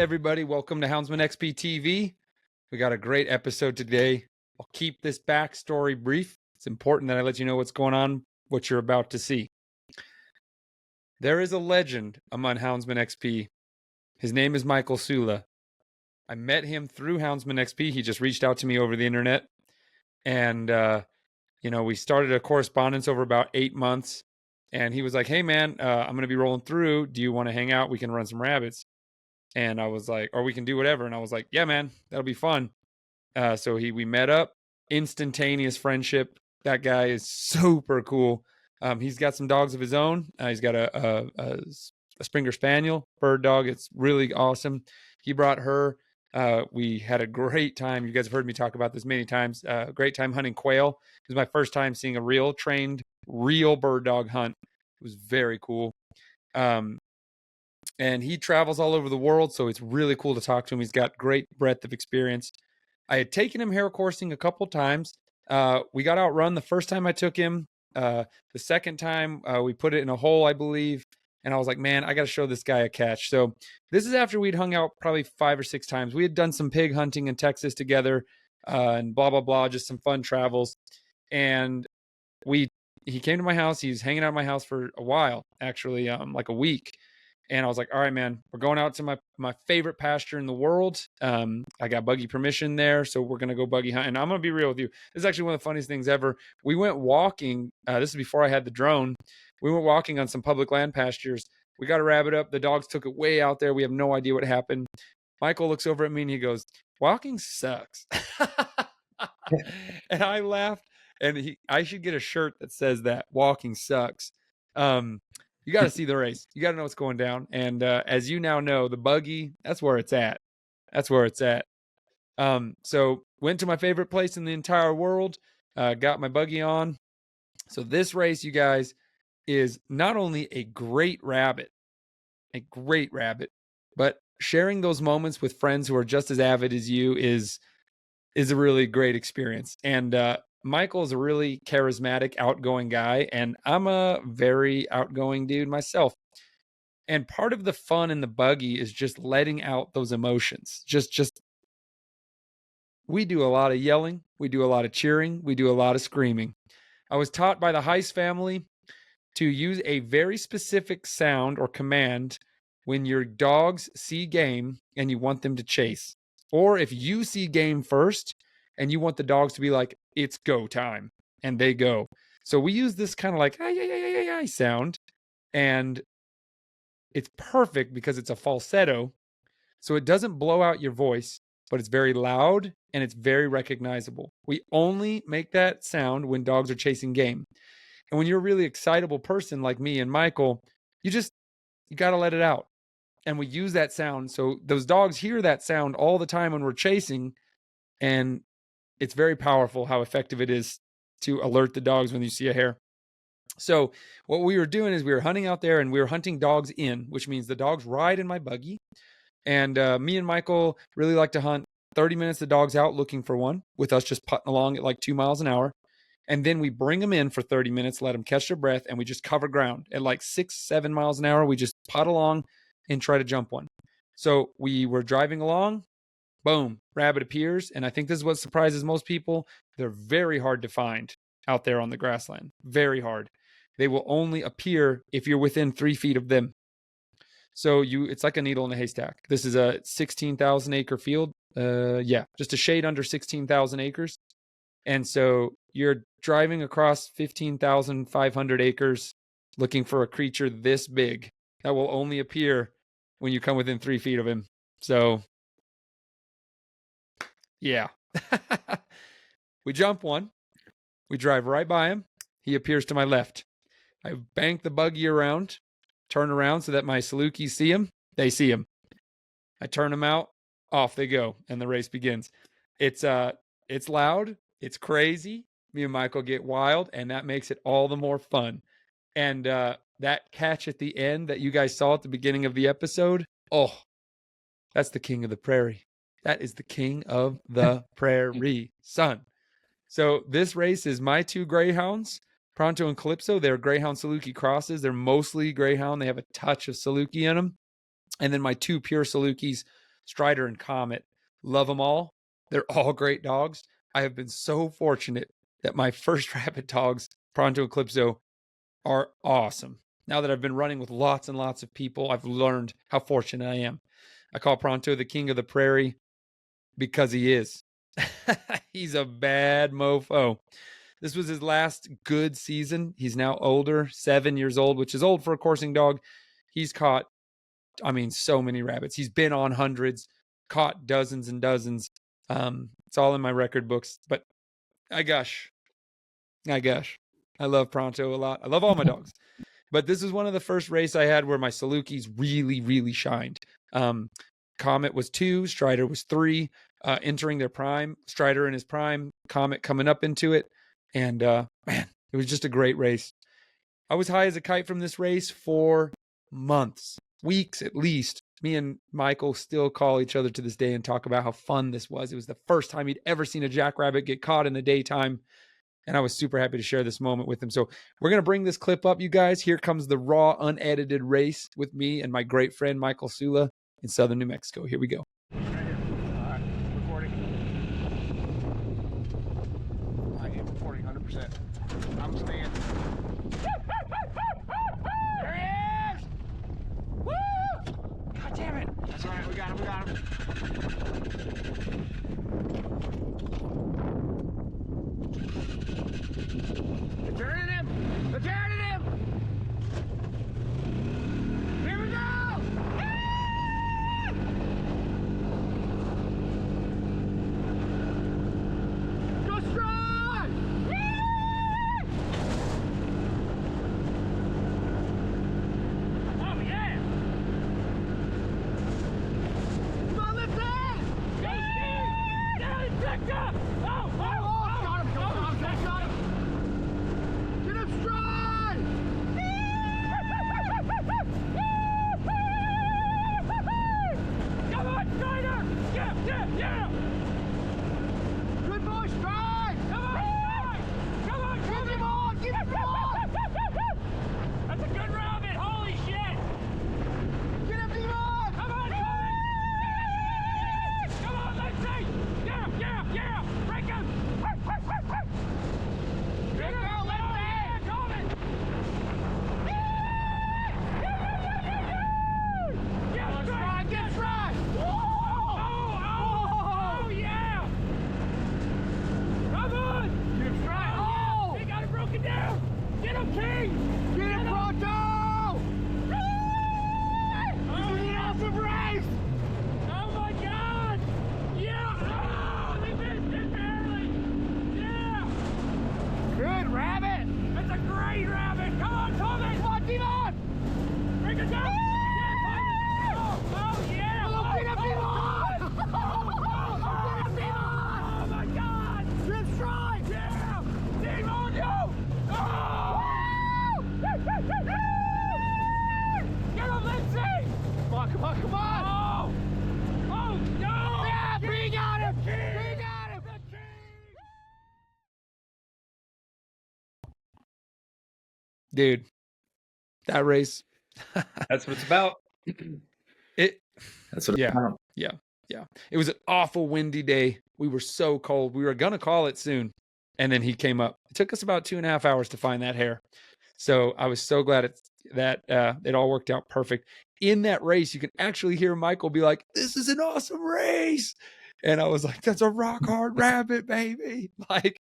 everybody? Welcome to Houndsman XP TV. We got a great episode today. I'll keep this backstory brief. It's important that I let you know what's going on, what you're about to see. There is a legend among Houndsman XP. His name is Michael Sula. I met him through Houndsman XP. He just reached out to me over the internet. And, we started a correspondence over about 8 months. And he was like, hey, man, I'm going to be rolling through. Do you want to hang out? We can run some rabbits. And I was like, or we can do whatever. And I was like, yeah, man, that'll be fun. So we met up, instantaneous friendship. That guy is super cool. He's got some dogs of his own. He's got a Springer Spaniel bird dog. It's really awesome. He brought her. We had a great time. You guys have heard me talk about this many times. Great time hunting quail. It was my first time seeing a real trained, real bird dog hunt. It was very cool. And he travels all over the world, so it's really cool to talk to him. He's got great breadth of experience. I had taken him hare coursing a couple times. We got outrun the first time I took him. The second time, we put it in a hole, I believe. And I was like, man, I got to show this guy a catch. So this is after we'd hung out probably 5 or 6 times. We had done some pig hunting in Texas together and blah, blah, blah, just some fun travels. And he came to my house. He was hanging out at my house for a while, actually, like a week. And I was like, all right, man, we're going out to my favorite pasture in the world. I got buggy permission there, so we're going to go buggy hunt. And I'm going to be real with you. This is actually one of the funniest things ever. We went walking. This is before I had the drone. We went walking on some public land pastures. We got a rabbit up. The dogs took it way out there. We have no idea what happened. Michael looks over at me and he goes, walking sucks. And I laughed. And I should get a shirt that says that, walking sucks. You got to see the race. You got to know what's going down. And as you now know, the buggy, that's where it's at. That's where it's at. So went to my favorite place in the entire world, got my buggy on. So this race, you guys, is not only a great rabbit, but sharing those moments with friends who are just as avid as you is a really great experience. And Michael is a really charismatic, outgoing guy, and I'm a very outgoing dude myself. And part of the fun in the buggy is just letting out those emotions. Just we do a lot of yelling, we do a lot of cheering, we do a lot of screaming. I was taught by the Heiss family to use a very specific sound or command when your dogs see game and you want them to chase. Or if you see game first and you want the dogs to be like, it's go time, and they go. So we use this kind of like sound, and it's perfect because it's a falsetto, so it doesn't blow out your voice, but it's very loud and it's very recognizable. We only make that sound when dogs are chasing game. And when you're a really excitable person like me and Michael, you got to let it out. And we use that sound. So those dogs hear that sound all the time when we're chasing, and it's very powerful how effective it is to alert the dogs when you see a hare. So what we were doing is we were hunting out there and we were hunting dogs in, which means the dogs ride in my buggy. And me and Michael really like to hunt 30 minutes the dogs out looking for one, with us just putting along at like 2 miles an hour. And then we bring them in for 30 minutes, let them catch their breath, and we just cover ground at like 6-7 miles an hour. We just putt along and try to jump one. So we were driving along. Boom, rabbit appears. And I think this is what surprises most people. They're very hard to find out there on the grassland. Very hard. They will only appear if you're within 3 feet of them. So it's like a needle in a haystack. This is a 16,000 acre field. Just a shade under 16,000 acres. And so you're driving across 15,500 acres looking for a creature this big that will only appear when you come within 3 feet of him. So yeah. We jump one. We drive right by him. He appears to my left. I bank the buggy around, turn around so that my Salukis see him. They see him. I turn them out. Off they go, and the race begins. It's loud. It's crazy. Me and Michael get wild, and that makes it all the more fun. And that catch at the end that you guys saw at the beginning of the episode, oh, that's the king of the prairie. That is the king of the prairie, son. So this race is my 2 greyhounds, Pronto and Calypso. They're greyhound Saluki crosses. They're mostly greyhound. They have a touch of Saluki in them. And then my 2 pure Salukis, Strider and Comet. Love them all. They're all great dogs. I have been so fortunate that my first rabbit dogs, Pronto and Calypso, are awesome. Now that I've been running with lots and lots of people, I've learned how fortunate I am. I call Pronto the king of the prairie because he is. He's a bad mofo. This was his last good season. He's now older, 7 years old, which is old for a coursing dog. He's caught, so many rabbits. He's been on hundreds, caught dozens and dozens. It's all in my record books, but I gush. I love Pronto a lot. I love all my dogs. But this is one of the first race I had where my Salukis really, really shined. Comet was 2, Strider was 3, entering their prime. Strider in his prime, Comet coming up into it. And man, it was just a great race. I was high as a kite from this race for months, weeks at least. Me and Michael still call each other to this day and talk about how fun this was. It was the first time he'd ever seen a jackrabbit get caught in the daytime. And I was super happy to share this moment with him. So we're going to bring this clip up, you guys. Here comes the raw, unedited race with me and my great friend, Michael Sula, in southern New Mexico. Here we go. Right here. Recording. I am recording 100%. I'm staying. There he is! Woo! God damn it. That's all right. We got him. They're turning him! Here we go! Go strong! Oh yeah! Come on, lift that! Go Steve! Down and picked up! Oh! Got him! Get him stride! Come on, Strider! Yeah! Good boy, stride! Come on, give him on! That's a good rabbit, holy shit! Get him, Devon! Come on! Come on, Lindsay! Yeah! Break him! Good girl, Lindsay! Coming! Get stride! Oh, yeah! Come on! Get stride! Oh! He got it broken down! Get him, King! Get him, Pronto! This is an awesome race! Oh my God! Yeah! Oh, they missed it barely! Yeah! Good rabbit! That's a great rabbit! Come on, Tommy! Come on, Devon! Bring it down! Oh, yeah! Oh, get up, Devon! Oh, my God! Good strike! Yeah! Devon, yo! Oh! Get him, Lindsay! Come on! Oh, no! Yeah, we got him! We got him! Dude, that race. That's what it's about. That's what it's about. Yeah. It was an awful windy day. We were so cold. We were going to call it soon. And then he came up. It took us about 2.5 hours to find that hare. So I was so glad that it all worked out perfect. In that race, you can actually hear Michael be like, "This is an awesome race." And I was like, "That's a rock hard rabbit, baby." Like,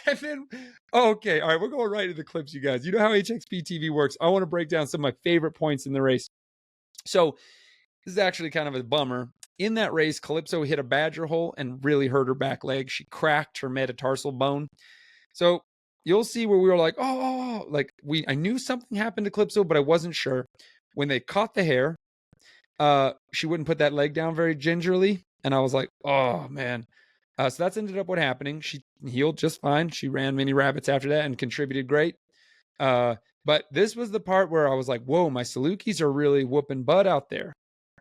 and then, okay, all right, we're going right into the clips, you guys. You know how HXP TV works. I want to break down some of my favorite points in the race. So this is actually kind of a bummer. In that race, Calypso hit a badger hole and really hurt her back leg. She cracked her metatarsal bone. So you'll see where we were like, I knew something happened to Calypso, but I wasn't sure. When they caught the hare, she wouldn't put that leg down very gingerly. And I was like, oh, man. So that's ended up what happening. She healed just fine. She ran many rabbits after that and contributed great. But this was the part where I was like, whoa, my Salukis are really whooping butt out there.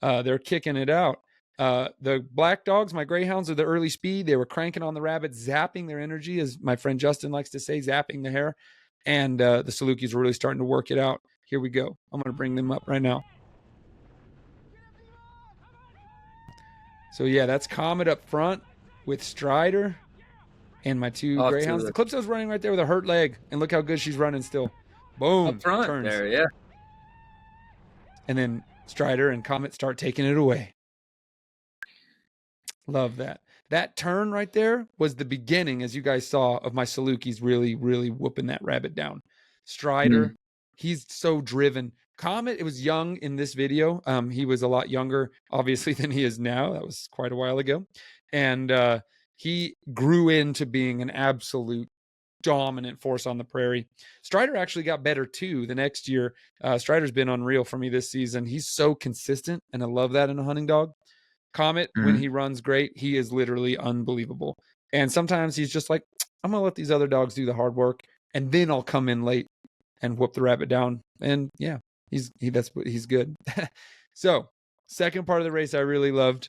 They're kicking it out. The black dogs, my greyhounds, are the early speed. They were cranking on the rabbits, zapping their energy, as my friend Justin likes to say, zapping the hare. And the Salukis were really starting to work it out. Here we go. I'm going to bring them up right now. So yeah, that's Comet up front with Strider and my two greyhounds. The Calypso's running right there with a hurt leg, and look how good she's running still. Boom, up front turns. there, yeah. And then Strider and Comet start taking it away. Love that. That turn right there was the beginning, as you guys saw, of my Salukis really, really whooping that rabbit down. Strider, he's so driven. Comet, it was young in this video. He was a lot younger, obviously, than he is now. That was quite a while ago. And he grew into being an absolute dominant force on the prairie. Strider actually got better too the next year. Strider's been unreal for me this season. He's so consistent, and I love that in a hunting dog. Comet, when he runs great, he is literally unbelievable. And sometimes he's just like, I'm going to let these other dogs do the hard work, and then I'll come in late and whoop the rabbit down. And yeah, he's good. So, second part of the race I really loved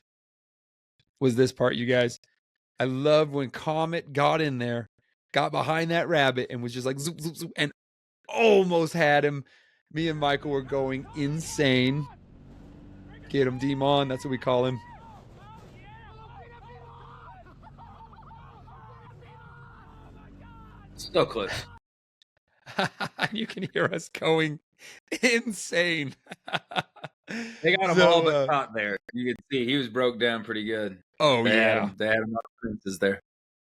was this part, you guys. I love when Comet got in there, got behind that rabbit, and was just like zoop, zoop, zoop, and almost had him. Me and Michael were going insane. Get him, Demon. That's what we call him. So close. You can hear us going insane. They got him all but caught there. You could see he was broke down pretty good. Oh, they yeah. They had him on the fences there.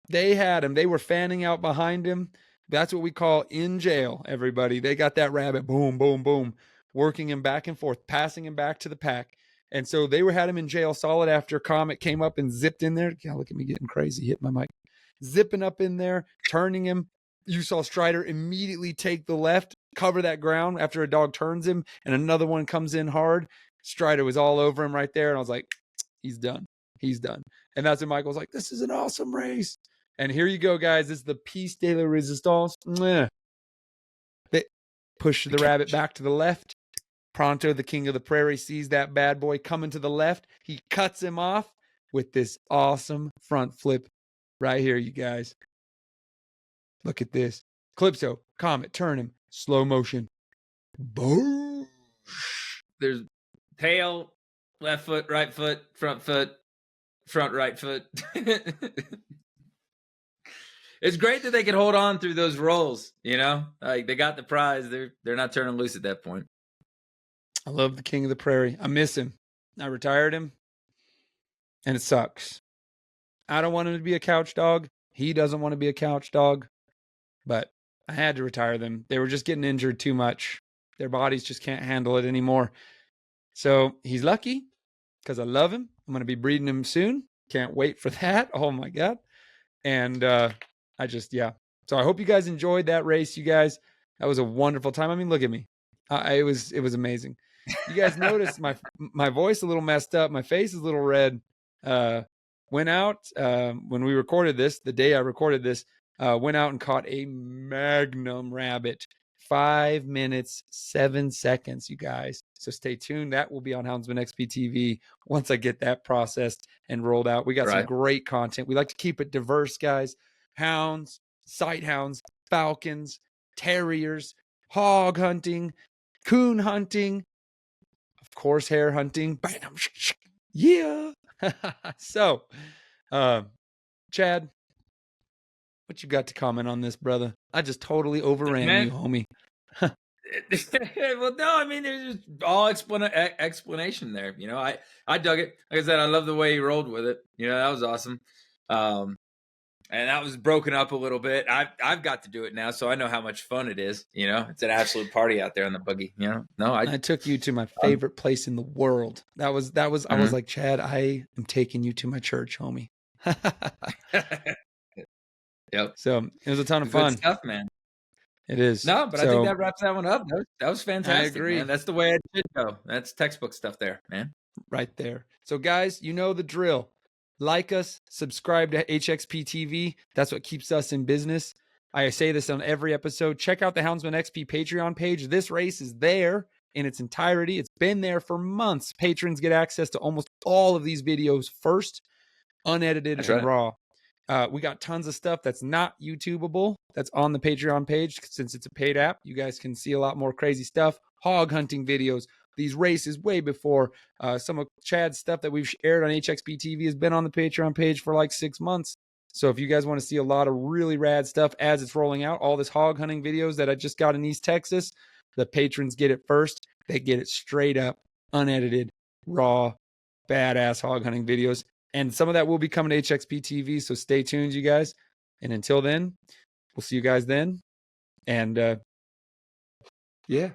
They had him. They were fanning out behind him. That's what we call in jail, everybody. They got that rabbit, boom, boom, boom, working him back and forth, passing him back to the pack. And so they had him in jail solid after Comet came up and zipped in there. God, look at me getting crazy, hit my mic. Zipping up in there, turning him. You saw Strider immediately take the left, cover that ground after a dog turns him, and another one comes in hard. Strider was all over him right there, and I was like, he's done. He's done. And that's when Michael was like, this is an awesome race. And here you go, guys. This is the piece de la resistance. They push the rabbit back to the left. Pronto, the king of the prairie, sees that bad boy coming to the left. He cuts him off with this awesome front flip right here, you guys. Look at this. Calypso, Comet, turn him. Slow motion. Boom. There's tail, left foot, right foot, front right foot. It's great that they could hold on through those rolls, you know? Like they got the prize. They're not turning loose at that point. I love the king of the prairie. I miss him. I retired him, and it sucks. I don't want him to be a couch dog. He doesn't want to be a couch dog. But I had to retire them. They were just getting injured too much. Their bodies just can't handle it anymore. So he's lucky because I love him. I'm going to be breeding him soon. Can't wait for that. Oh, my God. And So I hope you guys enjoyed that race, you guys. That was a wonderful time. I mean, look at me. It was amazing. You guys noticed my voice a little messed up. My face is a little red. Went out when we recorded this, the day I recorded this, went out and caught a magnum rabbit. 5 minutes, 7 seconds, you guys. So stay tuned. That will be on Houndsman XP TV once I get that processed and rolled out. We got some great content. We like to keep it diverse, guys. Hounds, sight hounds, falcons, terriers, hog hunting, coon hunting, of course, hare hunting. Bam, yeah. So, Chad, what you got to comment on this, brother? I just totally overran you, homie. Well, no, I mean, there's just all explanation there. You know, I dug it. Like I said, I love the way he rolled with it. You know, that was awesome. And that was broken up a little bit. I've got to do it now, so I know how much fun it is. You know, it's an absolute party out there on the buggy. You know, no, I took you to my favorite place in the world. That was. I was like, Chad, I am taking you to my church, homie. Yep. So it was a ton of fun. Good stuff, man. It is. No, but I think that wraps that one up. That was fantastic. I agree. Man. That's the way it should go. That's textbook stuff there, man. Right there. So guys, you know the drill. Like us, subscribe to HXP TV. That's what keeps us in business. I say this on every episode. Check out the Houndsman XP Patreon page. This race is there in its entirety. It's been there for months. Patrons get access to almost all of these videos first, unedited and raw. We got tons of stuff that's not YouTubeable that's on the Patreon page. Since it's a paid app, you guys can see a lot more crazy stuff. Hog hunting videos, these races way before. Some of Chad's stuff that we've aired on HXP TV has been on the Patreon page for like 6 months. So if you guys want to see a lot of really rad stuff as it's rolling out, all this hog hunting videos that I just got in East Texas, the patrons get it first. They get it straight up, unedited, raw, badass hog hunting videos. And some of that will be coming to HXP TV. So stay tuned, you guys. And until then, we'll see you guys then. And yeah.